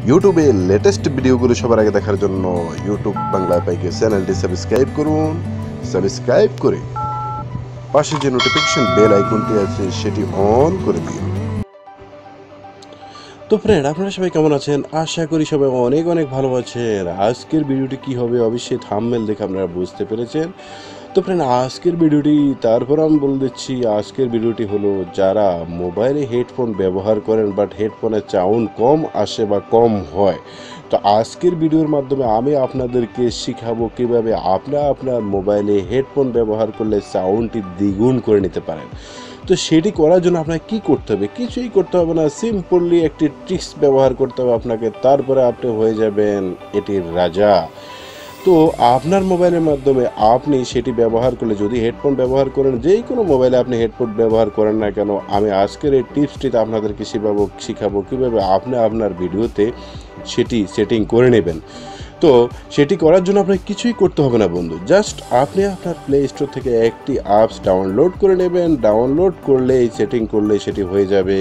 ইউটিউবে লেটেস্ট ভিডিওগুলো সবার আগে দেখার জন্য ইউটিউব বাংলা পাইকে চ্যানেলটি সাবস্ক্রাইব করুন। সাবস্ক্রাইব করে পাশে যে নোটিফিকেশন বেল আইকনটি আছে সেটি অন করে দিন। তো ফ্রেন্ড, আপনারা সবাই কেমন আছেন? আশা করি সবাই অনেক অনেক ভালো আছেন। আজকের ভিডিওটি কি হবে অবশ্যই থাম্বনেল দেখে আপনারা বুঝতে পেরেছেন। তো ফ্রেন্ড, আজকের ভিডিওটি তারপর আমি বলে দিচ্ছি, আজকের ভিডিওটি হলো যারা মোবাইলে হেডফোন ব্যবহার করেন বাট হেডফোনের সাউন্ড কম আসে বা কম হয়, তো আজকের ভিডিওর মাধ্যমে আমি আপনাদেরকে শিখাবো কীভাবে আপনার মোবাইলে হেডফোন ব্যবহার করলে সাউন্ডটি দ্বিগুণ করে নিতে পারেন। তো সেটি করার জন্য আপনাকে কী করতে হবে? কিছুই করতে হবে না, সিম্পলি একটি ট্রিক্স ব্যবহার করতে হবে আপনাকে, তারপরে আপনি হয়ে যাবেন এটির রাজা। তো আপনার মোবাইলের মাধ্যমে আপনি সেটি ব্যবহার করলে, যদি হেডফোন ব্যবহার করেন, যেই কোনো মোবাইলে আপনি হেডফোন ব্যবহার করেন না কেন, আমি আজকের এই টিপসটিতে আপনাদেরকে শিখাবো কীভাবে আপনি আপনার ভিডিওতে সেটি সেটিং করে নেবেন। তো সেটি করার জন্য আপনাকে কিছুই করতে হবে না বন্ধু, জাস্ট আপনি আপনার প্লে স্টোর থেকে একটি অ্যাপস ডাউনলোড করে নেবেন। ডাউনলোড করলেই সেটিং করলেই সেটি হয়ে যাবে।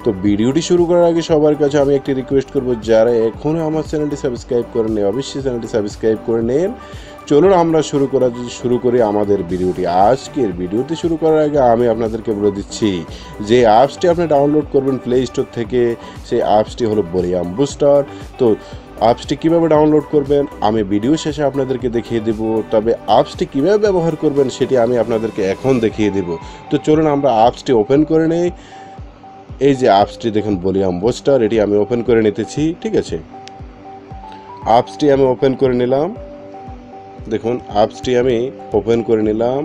তো ভিডিওটি শুরু করার আগে সবার কাছে আমি একটি রিকোয়েস্ট করব, যারা এখনও আমার চ্যানেলটি সাবস্ক্রাইব করেন নি অবশ্যই চ্যানেলটি সাবস্ক্রাইব করে নেন। চলুন আমরা শুরু করি আমাদের ভিডিওটি। আজকের ভিডিওটি শুরু করার আগে আমি আপনাদেরকে বলে দিচ্ছি, যে অ্যাপসটি আপনি ডাউনলোড করবেন প্লে স্টোর থেকে, সেই অ্যাপসটি হলো ভলিউম বুস্টার। তো অ্যাপসটি কীভাবে ডাউনলোড করবেন আমি ভিডিও শেষে আপনাদেরকে দেখিয়ে দেব, তবে অ্যাপসটি কীভাবে ব্যবহার করবেন সেটি আমি আপনাদেরকে এখন দেখিয়ে দেব। তো চলুন আমরা অ্যাপসটি ওপেন করে নেই। এই যে অ্যাপসটি দেখুন, ভলিউম বুস্টার, এটি আমি ওপেন করে নিতেছি। ঠিক আছে, অ্যাপসটি আমি ওপেন করে নিলাম। দেখুন অ্যাপসটি আমি ওপেন করে নিলাম।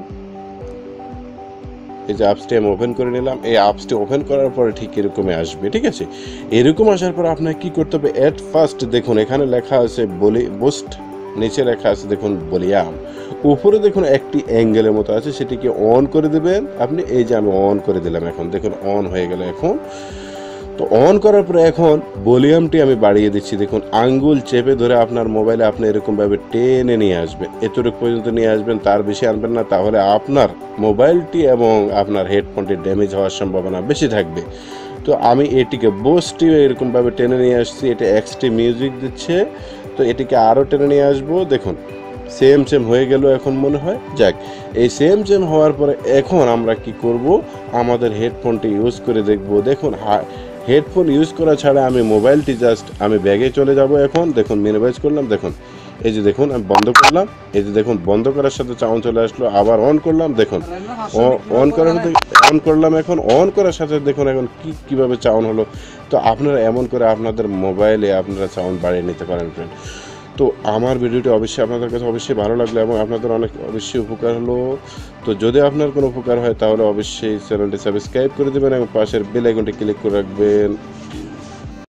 এই যে অ্যাপসটি আমি ওপেন করে নিলাম। এই অ্যাপসটি ওপেন করার পরে ঠিক এরকমই আসবে। ঠিক আছে, এরকম আসার পর আপনাকে কী করতে হবে? এট ফার্স্ট দেখুন এখানে লেখা আছে বুস্ট, নিচে লেখা আছে দেখুন ভলিউম, উপরে দেখুন একটি অ্যাঙ্গেলের মতো আছে, সেটিকে অন করে দেবেন আপনি। এই যে আমি অন করে দিলাম, এখন দেখুন অন হয়ে গেল। এখন তো অন করার পরে এখন ভলিউমটি আমি বাড়িয়ে দিচ্ছি। দেখুন আঙ্গুল চেপে ধরে আপনার মোবাইলে আপনি এরকমভাবে টেনে নিয়ে আসবেন, এতটুকু পর্যন্ত নিয়ে আসবেন, তার বেশি আনবেন না, তাহলে আপনার মোবাইলটি এবং আপনার হেডফোনটি ড্যামেজ হওয়ার সম্ভাবনা বেশি থাকবে। তো আমি এটিকে বুস্টটি এরকমভাবে টেনে নিয়ে আসছি, এটা এক্সট্রি মিউজিক দিচ্ছে। তো এটিকে আরও টেনে নিয়ে আসবো। দেখুন সেম হয়ে গেল এখন মনে হয়। যাক, এই সেম হওয়ার পরে এখন আমরা কি করব? আমাদের হেডফোনটি ইউজ করে দেখব। দেখুন হেডফোন ইউজ করা ছাড়া আমি মোবাইলটি জাস্ট আমি ব্যাগে চলে যাব। এখন দেখুন মিনিমাইজ করলাম, দেখুন এই যে দেখুন আমি বন্ধ করলাম, এই যে দেখুন বন্ধ করার সাথে সাউন্ড চলে আসলো। আবার অন করলাম, দেখুন অন করলাম। এখন অন করার সাথে দেখুন এখন কীভাবে সাউন্ড হলো। তো আপনারা এমন করে আপনাদের মোবাইলে আপনারা সাউন্ড বাড়িয়ে নিতে পারেন ফ্রেন্ড। তো আমার ভিডিওটি অবশ্যই আপনাদের কাছে অবশ্যই ভালো লাগলো এবং আপনাদের অনেক অবশ্যই উপকার হলো। তো যদি আপনার কোনো উপকার হয় তাহলে অবশ্যই চ্যানেলটি সাবস্ক্রাইব করে দেবেন এবং পাশের বেল আইকনটি ক্লিক করে রাখবেন।